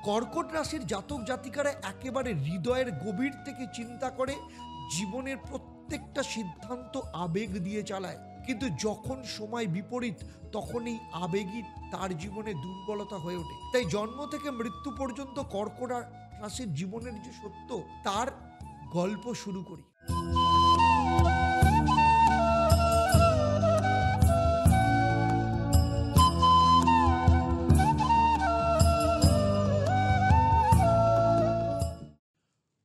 কর্কট রাশির জাতক জাতিকারা একেবারে হৃদয়ের গভীর থেকে চিন্তা করে জীবনের প্রত্যেকটা সিদ্ধান্ত আবেগ দিয়ে চালায়, কিন্তু যখন সময় বিপরীত তখন এই আবেগই তার জীবনে দুর্বলতা হয়ে ওঠে। তাই জন্ম থেকে মৃত্যু পর্যন্ত কর্কট রাশির জীবনের যে সত্য তার গল্প শুরু করি।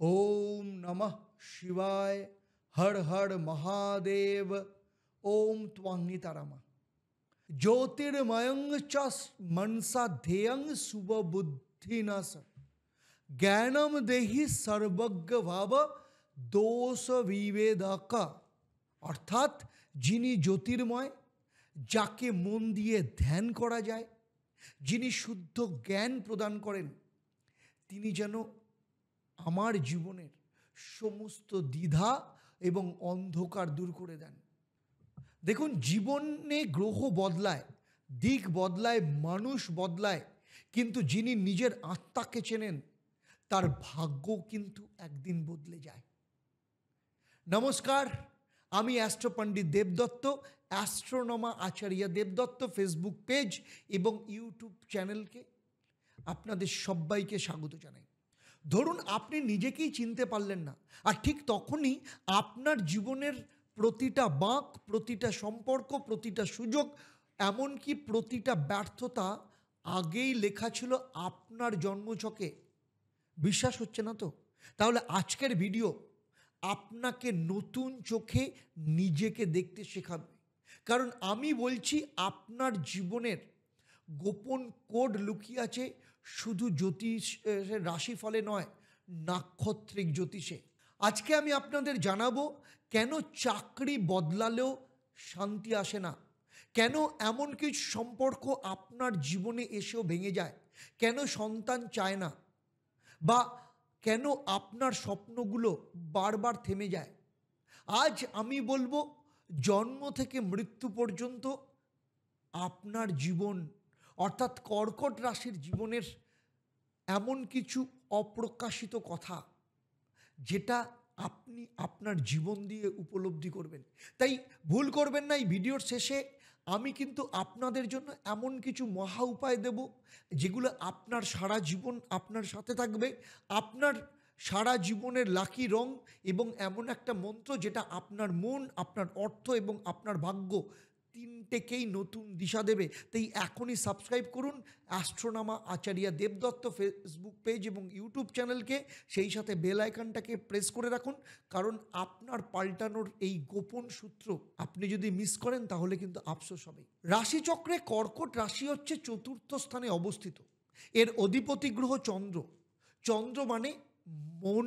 ओम नमः शिवाय, हर हर महादेव, ओम त्वांगितारामा। ज्योतिर्मयं च मनसा ध्येयं शुभबुद्धिना स ज्ञानम देहि सर्वज्ञ भाव दोष विवेदक। অর্থাৎ যিনি জ্যোতির্ময়, যাকে মন দিয়ে ধ্যান করা যায়, যিনি শুদ্ধ জ্ঞান প্রদান করেন, তিনি যেন আমার জীবনের সমস্ত দ্বিধা এবং অন্ধকার দূর করে দেন। দেখুন, জীবনে গ্রহ বদলায়, দিক বদলায়, মানুষ বদলায়, কিন্তু যিনি নিজের আত্মাকে চেনেন তার ভাগ্য কিন্তু একদিন বদলে যায়। নমস্কার, আমি অ্যাস্ট্রো পণ্ডিত দেবদত্ত, অ্যাস্ট্রোনমা আচার্য দেবদত্ত ফেসবুক পেজ এবং ইউটিউব চ্যানেলকে আপনাদের সবাইকে স্বাগত জানাই। ধরুন আপনি নিজেকেই চিনতে পারলেন না, আর ঠিক তখনই আপনার জীবনের প্রতিটা বাঁক, প্রতিটা সম্পর্ক, প্রতিটা সুযোগ, এমনকি প্রতিটা ব্যর্থতা আগেই লেখা ছিল আপনার জন্মছকে। বিশ্বাস হচ্ছে না তো? তাহলে আজকের ভিডিও আপনাকে নতুন চোখে নিজেকে দেখতে শেখাবে, কারণ আমি বলছি আপনার জীবনের গোপন কোড লুকিয়ে আছে শুধু জ্যোতিষের রাশিফলে নয়, নাক্ষত্রিক জ্যোতিষে। আজকে আমি আপনাদের জানাবো কেন চাকরি বদলালেও শান্তি আসে না, কেন এমন কিছু সম্পর্ক আপনার জীবনে এসেও ভেঙে যায়, কেন সন্তান চায় না, বা কেন আপনার স্বপ্নগুলো বারবার থেমে যায়। আজ আমি বলবো জন্ম থেকে মৃত্যু পর্যন্ত আপনার জীবন, অর্থাৎ কর্কট রাশির জীবনের এমন কিছু অপ্রকাশিত কথা যেটা আপনি আপনার জীবন দিয়ে উপলব্ধি করবেন। তাই ভুল করবেন না, এই ভিডিওর শেষে আমি কিন্তু আপনাদের জন্য এমন কিছু মহা উপায় দেব যেগুলো আপনার সারা জীবন আপনার সাথে থাকবে, আপনার সারা জীবনের লাকি রং এবং এমন একটা মন্ত্র যেটা আপনার মন, আপনার অর্থ এবং আপনার ভাগ্য তিনটেকেই নতুন দিশা দেবে। তাই এখনই সাবস্ক্রাইব করুন অ্যাস্ট্রোনমা আচার্য দেবদত্ত ফেসবুক পেজ এবং ইউটিউব চ্যানেলকে, সেই সাথে বেল আইকনটাকে প্রেস করে রাখুন, কারণ আপনার পাল্টানোর এই গোপন সূত্র আপনি যদি মিস করেন তাহলে কিন্তু আফসোস হবে। রাশিচক্রে কর্কট রাশি হচ্ছে চতুর্থ স্থানে অবস্থিত। এর অধিপতি গ্রহ চন্দ্র। চন্দ্র মানে মন,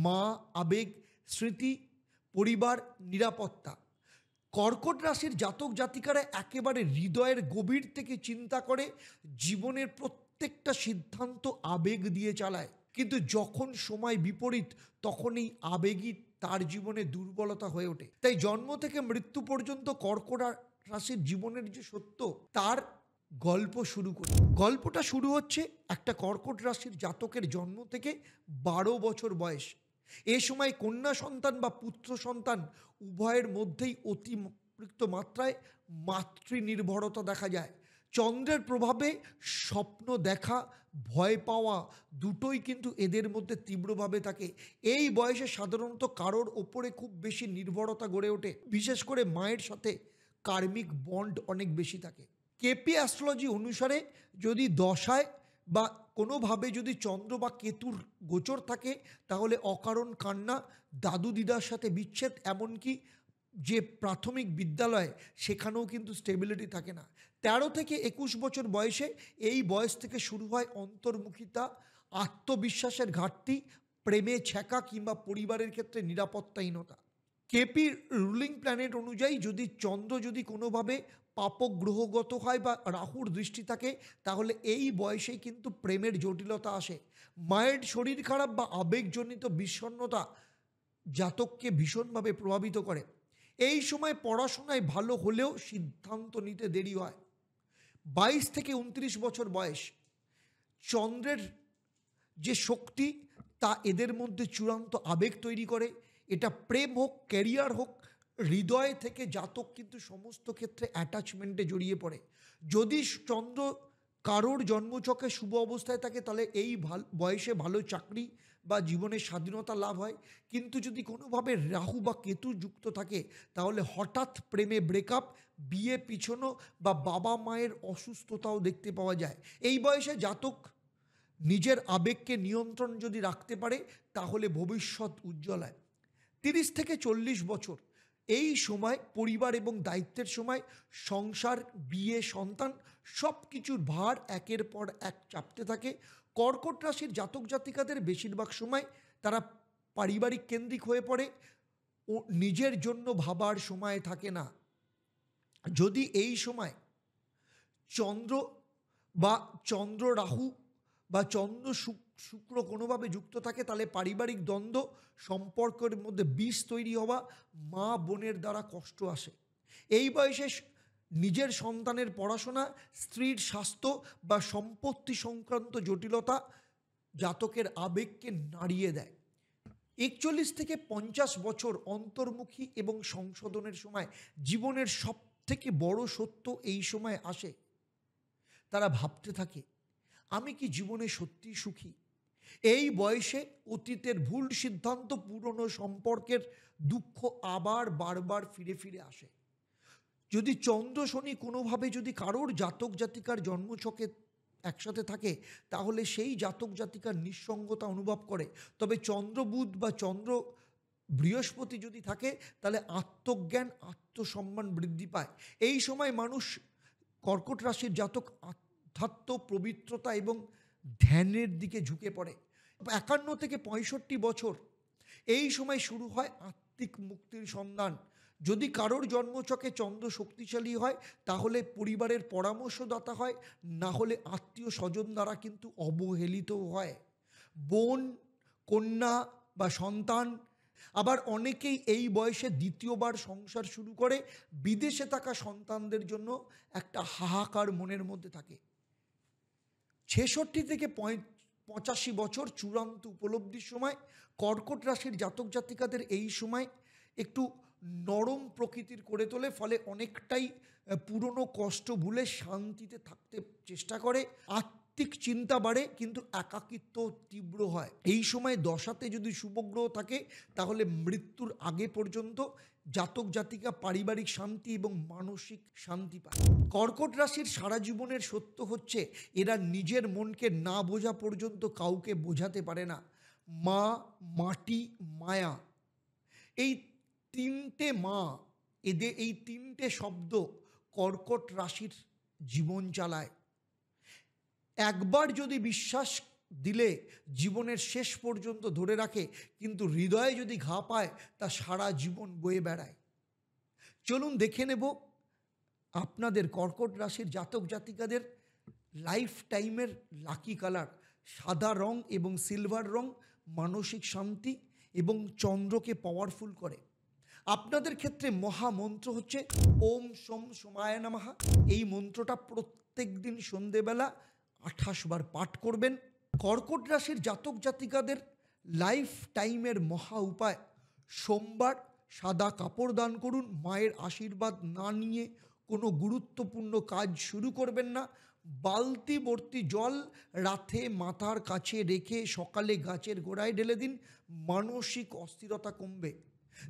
মা, আবেগ, স্মৃতি, পরিবার, নিরাপত্তা। কর্কট রাশির জাতক জাতিকারা একেবারে হৃদয়ের গভীর থেকে চিন্তা করে জীবনের প্রত্যেকটা সিদ্ধান্ত আবেগ দিয়ে চালায়, কিন্তু যখন সময় বিপরীত তখন এই আবেগই তার জীবনে দুর্বলতা হয়ে ওঠে। তাই জন্ম থেকে মৃত্যু পর্যন্ত কর্কট রাশির জীবনের যে সত্য তার গল্প শুরু করি। গল্পটা শুরু হচ্ছে একটা কর্কট রাশির জাতকের জন্ম থেকে 12 বছর বয়স। এ সময় কন্যা সন্তান বা পুত্র সন্তান উভয়ের মধ্যেই অতিরিক্ত মাত্রায় মাতৃনির্ভরতা দেখা যায়। চন্দ্রের প্রভাবে স্বপ্ন দেখা, ভয় পাওয়া দুটোই কিন্তু এদের মধ্যে তীব্রভাবে থাকে। এই বয়সে সাধারণত কারোর ওপরে খুব বেশি নির্ভরতা গড়ে ওঠে, বিশেষ করে মায়ের সাথে কার্মিক বন্ড অনেক বেশি থাকে। কেপি অ্যাস্ট্রোলজি অনুসারে যদি দশায় বা কোনোভাবে যদি চন্দ্র বা কেতুর গোচর থাকে তাহলে অকারণ কান্না, দাদু দিদার সাথে বিচ্ছেদ, এমনকি যে প্রাথমিক বিদ্যালয় সেখানেও কিন্তু স্টেবিলিটি থাকে না। 13 থেকে 21 বছর বয়সে, এই বয়স থেকে শুরু হয় অন্তর্মুখিতা, আত্মবিশ্বাসের ঘাটতি, প্রেমে ছ্যাঁকা কিংবা পরিবারের ক্ষেত্রে নিরাপত্তাহীনতা। কেপি রুলিং প্ল্যানেট অনুযায়ী যদি চন্দ্র যদি কোনোভাবে পাপক গ্রহগত হয় বা রাহুর দৃষ্টি থাকে তাহলে এই বয়সেই কিন্তু প্রেমের জটিলতা আসে। মায়ের শরীর খারাপ বা আবেগজনিত বিষণ্ণতা জাতককে ভীষণভাবে প্রভাবিত করে। এই সময় পড়াশোনায় ভালো হলেও সিদ্ধান্ত নিতে দেরি হয়। 22 থেকে 29 বছর বয়স, চন্দ্রের যে শক্তি, তা এদের মধ্যে চূড়ান্ত আবেগ তৈরি করে। এটা প্রেম হোক, ক্যারিয়ার হোক, হৃদয় থেকে জাতক কিন্তু সমস্ত ক্ষেত্রে অ্যাটাচমেন্টে জড়িয়ে পড়ে। যদি চন্দ্র কারোর জন্মছকে শুভ অবস্থায় থাকে, তাহলে এই বয়সে ভালো চাকরি বা জীবনের স্বাধীনতা লাভ হয়। কিন্তু যদি কোনোভাবে রাহু বা কেতু যুক্ত থাকে, তাহলে হঠাৎ প্রেমে ব্রেকআপ, বিয়ে পিছনো বা বাবা মায়ের অসুস্থতাও দেখতে পাওয়া যায়। এই বয়সে জাতক নিজের আবেগকে নিয়ন্ত্রণ যদি রাখতে পারে, তাহলে ভবিষ্যৎ উজ্জ্বল হয়। 30 থেকে 40 বছর এই সময় পরিবার এবং দায়িত্বের সময়, সংসার, বিয়ে, সন্তান সব কিছুর ভার একের পর এক চাপতে থাকে। কর্কট রাশির জাতক জাতিকাদের বেশিরভাগ সময় তারা পারিবারিক কেন্দ্রিক হয়ে পড়ে ও নিজের জন্য ভাবার সময় থাকে না। যদি এই সময় চন্দ্র বা চন্দ্র রাহু বা চন্দ্র শুক্র কোনোভাবে যুক্ত থাকে, তাহলে পারিবারিক দ্বন্দ্ব, সম্পর্কের মধ্যে বিষ তৈরি হওয়া, মা বোনের দ্বারা কষ্ট আসে। এই বয়সে নিজের সন্তানের পড়াশোনা, স্ত্রীর স্বাস্থ্য বা সম্পত্তি সংক্রান্ত জটিলতা জাতকের আবেগকে নাড়িয়ে দেয়। 41 থেকে 50 বছর অন্তর্মুখী এবং সংশোধনের সময় জীবনের সব থেকে বড় সত্য এই সময় আসে। তারা ভাবতে থাকে, আমি কি জীবনে সত্যি সুখী? এই বয়সে অতীতের ভুল সিদ্ধান্ত, পুরনো সম্পর্কের দুঃখ আবার বারবার ফিরে ফিরে আসে। যদি চন্দ্র শনি কোনোভাবে যদি কারোর জাতক জাতিকার জন্মছকে একসাথে থাকে, তাহলে সেই জাতক জাতিকার নিঃসঙ্গতা অনুভব করে। তবে চন্দ্র বুধ বা চন্দ্র বৃহস্পতি যদি থাকে, তাহলে আত্মজ্ঞান, আত্মসম্মান বৃদ্ধি পায়। এই সময় মানুষ, কর্কট রাশির জাতক আধ্যাত্ম, পবিত্রতা এবং ধ্যানের দিকে ঝুঁকে পড়ে। 51 থেকে 65 বছর এই সময় শুরু হয় আত্মিক মুক্তির সন্ধান। যদি কারোর জন্মছকে চন্দ্র শক্তিশালী হয়, তাহলে পরিবারের পরামর্শদাতা হয়, না হলে আত্মীয় স্বজন দ্বারা কিন্তু অবহেলিত হয়। বোন, কন্যা বা সন্তান। আবার অনেকেই এই বয়সে দ্বিতীয়বার সংসার শুরু করে। বিদেশে থাকা সন্তানদের জন্য একটা হাহাকার মনের মধ্যে থাকে। 66 থেকে 85 বছর চূড়ান্ত উপলব্ধির সময়। কর্কট রাশির জাতক জাতিকাদের এই সময় একটু নরম প্রকৃতির করে তোলে, ফলে অনেকটাই পুরনো কষ্ট ভুলে শান্তিতে থাকতে চেষ্টা করে। আত্মিক চিন্তা বাড়ে, কিন্তু একাকিত্ব তীব্র হয়। এই সময় দশাতে যদি শুভগ্রহ থাকে, তাহলে মৃত্যুর আগে পর্যন্ত জাতক জাতিকা পারিবারিক শান্তি এবং মানসিক শান্তি পায়। কর্কট রাশির সারা জীবনের সত্য হচ্ছে, এরা নিজের মনকে না বোঝা পর্যন্ত কাউকে বোঝাতে পারে না। মা, মাটি, মায়া, এই তিনটে মা, এই তিনটে শব্দ কর্কট রাশির জীবন চালায়। একবার যদি বিশ্বাস দিলে জীবনের শেষ পর্যন্ত ধরে রাখে, কিন্তু হৃদয়ে যদি ঘা পায়, তা সারা জীবন বয়ে বেড়ায়। চলুন দেখে নেব আপনাদের কর্কট রাশির জাতক জাতিকাদের লাইফ টাইমের লাকি কালার। সাদা রং এবং সিলভার রং মানসিক শান্তি এবং চন্দ্রকে পাওয়ারফুল করে। আপনাদের ক্ষেত্রে মহামন্ত্র হচ্ছে ওম সোম সোমায় নমঃ। এই মন্ত্রটা প্রত্যেক দিন সন্ধেবেলা 28 বার পাঠ করবেন। কর্কট রাশির জাতক জাতিকাদের লাইফ টাইমের মহা উপায়, সোমবার সাদা কাপড় দান করুন। মায়ের আশীর্বাদ না নিয়ে কোনো গুরুত্বপূর্ণ কাজ শুরু করবেন না। বালতি ভর্তি জল রাতে মাথার কাছে রেখে সকালে গাছের গোড়ায় ঢেলে দিন, মানসিক অস্থিরতা কমবে।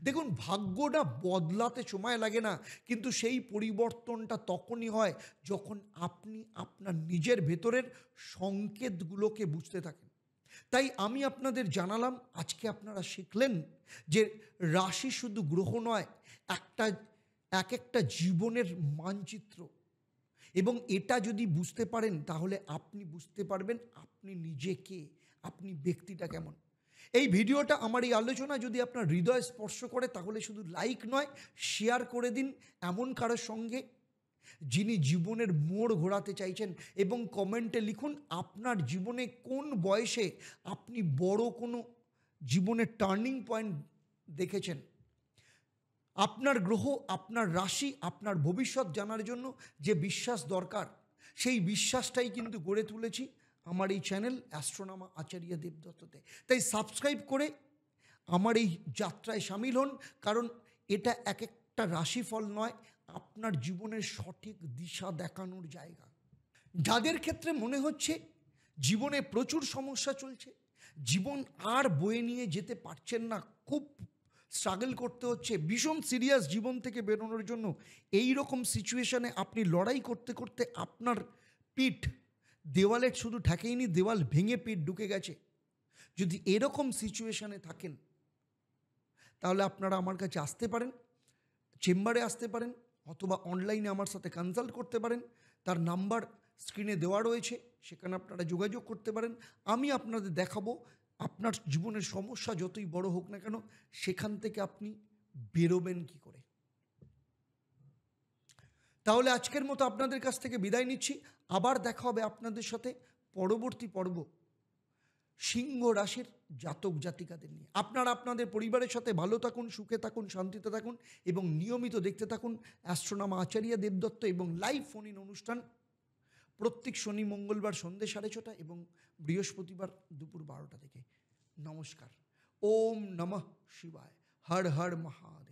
দেখুন, ভাগ্যটা বদলাতে সময় লাগে না, কিন্তু সেই পরিবর্তনটা তখনই হয় যখন আপনি আপনার নিজের ভেতরের সংকেতগুলোকে বুঝতে থাকেন। তাই আমি আপনাদের জানালাম, আজকে আপনারা শিখলেন যে রাশি শুধু গ্রহ নয়, এক একটা জীবনের মানচিত্র। এবং এটা যদি বুঝতে পারেন, তাহলে আপনি বুঝতে পারবেন আপনি নিজেকে, আপনি ব্যক্তিটা কেমন। এই ভিডিওটা, আমার এই আলোচনা যদি আপনার হৃদয় স্পর্শ করে, তাহলে শুধু লাইক নয়, শেয়ার করে দিন এমন কারোর সঙ্গে যিনি জীবনের মোড় ঘোরাতে চাইছেন, এবং কমেন্টে লিখুন আপনার জীবনে কোন বয়সে আপনি বড় কোনো জীবনের টার্নিং পয়েন্ট দেখেছেন। আপনার গ্রহ, আপনার রাশি, আপনার ভবিষ্যৎ জানার জন্য যে বিশ্বাস দরকার, সেই বিশ্বাসটাই কিন্তু গড়ে তুলেছি আমার এই চ্যানেল অ্যাস্ট্রোনমা আচার্য দেবদত্ততে। তাই সাবস্ক্রাইব করে আমার এই যাত্রায় সামিল হন, কারণ এটা এক একটা রাশিফল নয়, আপনার জীবনের সঠিক দিশা দেখানোর জায়গা। যাদের ক্ষেত্রে মনে হচ্ছে জীবনে প্রচুর সমস্যা চলছে, জীবন আর বয়ে নিয়ে যেতে পারছেন না, খুব স্ট্রাগল করতে হচ্ছে, ভীষণ সিরিয়াস জীবন থেকে বেরোনোর জন্য, এই রকম সিচুয়েশনে আপনি লড়াই করতে করতে আপনার পিঠ দেওয়ালে শুধু ঠেকেইনি, দেওয়াল ভেঙে পিঠ ঢুকে গেছে, যদি এরকম সিচুয়েশনে থাকেন তাহলে আপনারা আমার কাছে আসতে পারেন, চেম্বারে আসতে পারেন, অথবা অনলাইনে আমার সাথে কনসাল্ট করতে পারেন। তার নাম্বার স্ক্রিনে দেওয়া রয়েছে, সেখানে আপনারা যোগাযোগ করতে পারেন। আমি আপনাদের দেখাবো আপনার জীবনের সমস্যা যতই বড় হোক না কেন, সেখান থেকে আপনি বেরোবেন কি করে। তাহলে আজকের মতো আপনাদের কাছ থেকে বিদায় নিচ্ছি। আবার দেখা হবে আপনাদের সাথে পরবর্তী পর্ব সিংহ রাশির জাতক জাতিকাদের নিয়ে। আপনারা আপনাদের পরিবারের সাথে ভালো থাকুন, সুখে থাকুন, শান্তিতে থাকুন এবং নিয়মিত দেখতে থাকুন অ্যাস্ট্রোনমা আচার্য দেবদত্ত এবং লাইভ ফোন ইন অনুষ্ঠান প্রত্যেক শনি মঙ্গলবার সন্ধ্যে 6:30 এবং বৃহস্পতিবার দুপুর 12টা থেকে। নমস্কার। ওম নমঃ শিবায়। হর হর মহাদেব।